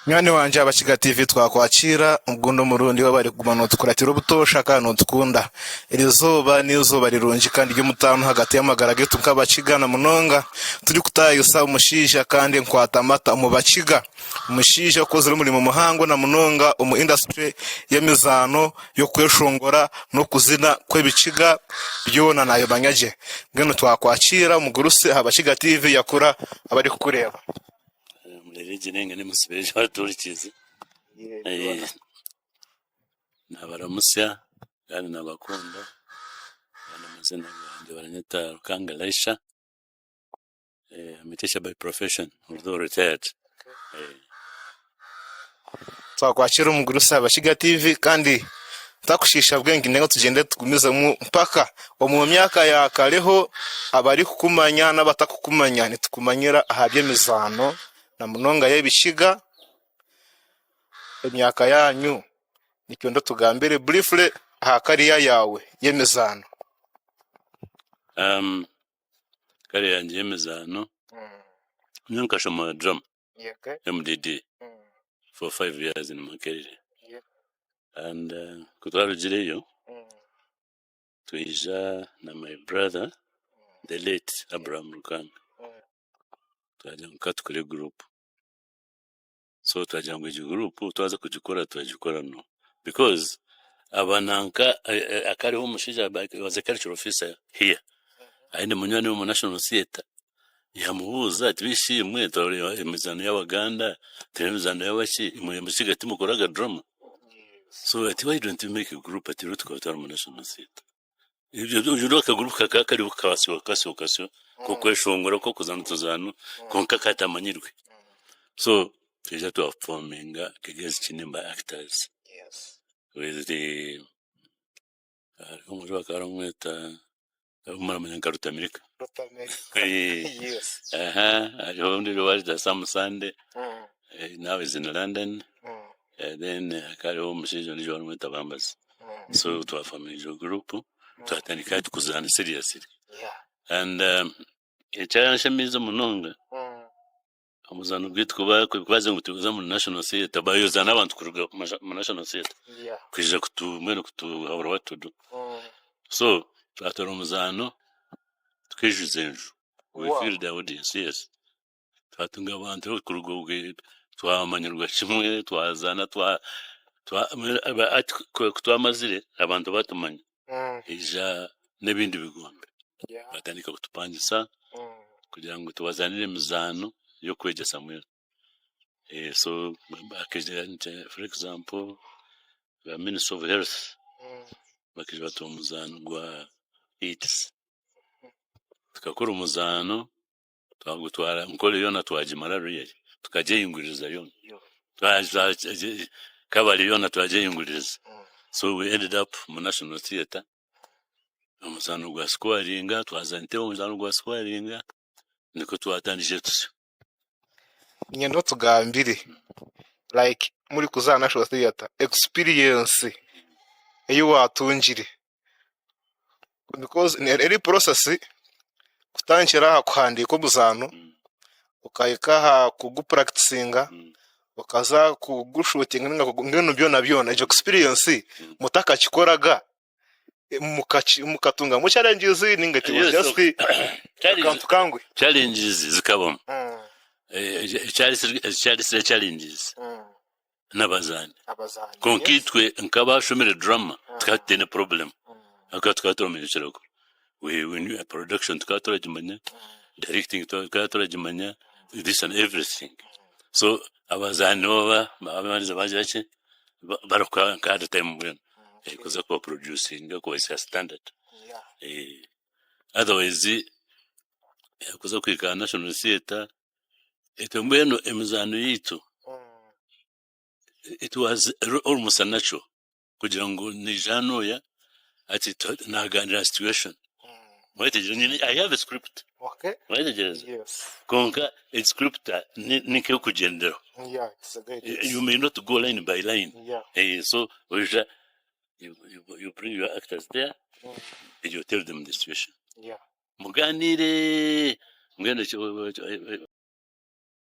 Mwani wanje Abashiga TV twakwakira ubwo murundi wabari kugumana tukuratira ubutosha kandi utukunda iri zuba ni zuba rirunji kandi ry'umutano hagati y'amagara gitu nk'abakigana munonga turi kutayusa umushija kandi nkwata amata mu bakiga umushija ukoze muri mu muhango na munonga umu industry y'emizano yo kweshongora no kuzina kw'ebikiga byona nayo banyaje ngeno twakwakira umuguruse Abashiga TV yakura abari kukureba Murerege nenge nimusibeje baturikize nabaramusya kandi nabakunda kandi amazina yanjye baranyita Rukanga Laisha I'm a teacher by profession although retired. Twakwakira umuguruse Abashiga TV kandi takushisha bwenge nego tugende tugumiza mu mpaka mu myaka ya kareho abari kukumanya n'abatakukumanya nitukumanyira ahabye mizano na munonga y'ebishiga emyaka yanyu nikyo tugambire briefly aha kariya yawe y'emizano. Kariya yanjye y'emizano nkashoma drum MDD for 5 years in my career and kutwarugireyo tuija na my brother the late Abraham Rukanga twajya mukatukore group so twajya ngo group twaza kugikora no because abananka akariho umushija was a cultural officer here ainde munywani wo national theater yamubuza ati bishimwe tore imizano y'abaganda televiziyo y'abaki imumushiga timukoraga drama so ati why don't you make a group ati rutwa mu national theater ibyo ujuroka group kakari ukasiyo ko kweshongora ko kuzana tuzano konka katamanyirwe so tujya tuwafominga kigezi kinimba actors with the umujwa karamweta umara Karuta America Yes. I only watched the Sam Sunday now is in London then kari umushije ni John Mutabambas so tuwafamije group tuatandika tukuzana seriously and icyashamiza munonga amuzano bwitwa kubaze ngo tuza mu national theater bayoza n'abantu kuruga mu national theater kwija kutumwene kutuhabura watudu so twatora umuzano twijuzenju we feel the audience yes twatunga abantu kuruga twamanyirwa kimwe twazana twamazire abantu batumanya ija n'ibindi bigombe batandika kutupangisa kugira ngo tubazanire mizano yo kweja Samuel so for example the Minister of Health bakije batumuzano gwa AIDS tukakora umuzano twagutwara nkole yona twaje malaria tukaje yinguriza yona twaje kabali yona twaje yinguriza so we ended up mu national theater umuzano gwa squaringa twazante umuzano gwa squaringa niko twatandije tusi nyendo tugambire like muri kuzana national theater experience eyo watungire because in every process kutangira kwandika umuzano ukayika kugupracticinga ukaza kugushutinga ngeno byo nabyo na experience mutaka kikoraga mukatunga mu challenges ningati just kangwe challenges zikabamo challenges nabazani konkitwe nkabashomere drama tukatene problem akatukatome chiroko we knew a production tukatorajimanya directing tukatorajimanya this and everything so abazani baba baje baroka kada time when kuza kwa producing kwa standard otherwise kuza kwika national theater etomweno emizano yitu it was almost a natural kugira ngo nijano ya ati naganira situation wait I have a script okay wait yes konka it's script nike kugendera it's a good you may not go line by line so you bring your actors there and you tell them the situation muganire ngende